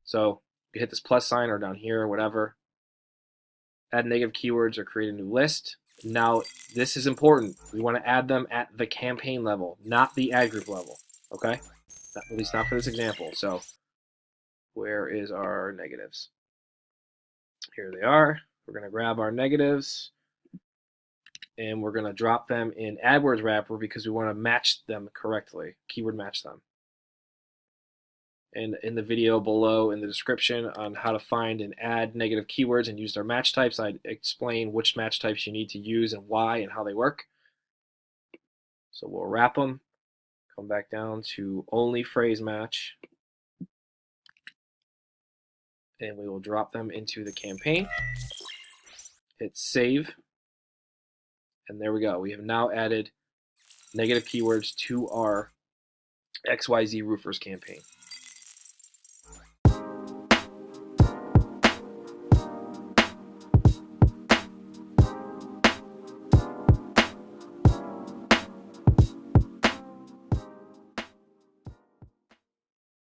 So you hit this plus sign or down here or whatever. Add negative keywords or create a new list. Now, this is important. We want to add them at the campaign level, not the ad group level. Okay? At least not for this example. So, where is our negatives? Here they are. We're going to grab our negatives and we're going to drop them in AdWords wrapper because we want to match them correctly, keyword match them. And in the video below in the description on how to find and add negative keywords and use their match types, I explain which match types you need to use and why and how they work. So we'll wrap them, come back down to only phrase match, and we will drop them into the campaign. Hit save, and there we go. We have now added negative keywords to our XYZ Roofers campaign.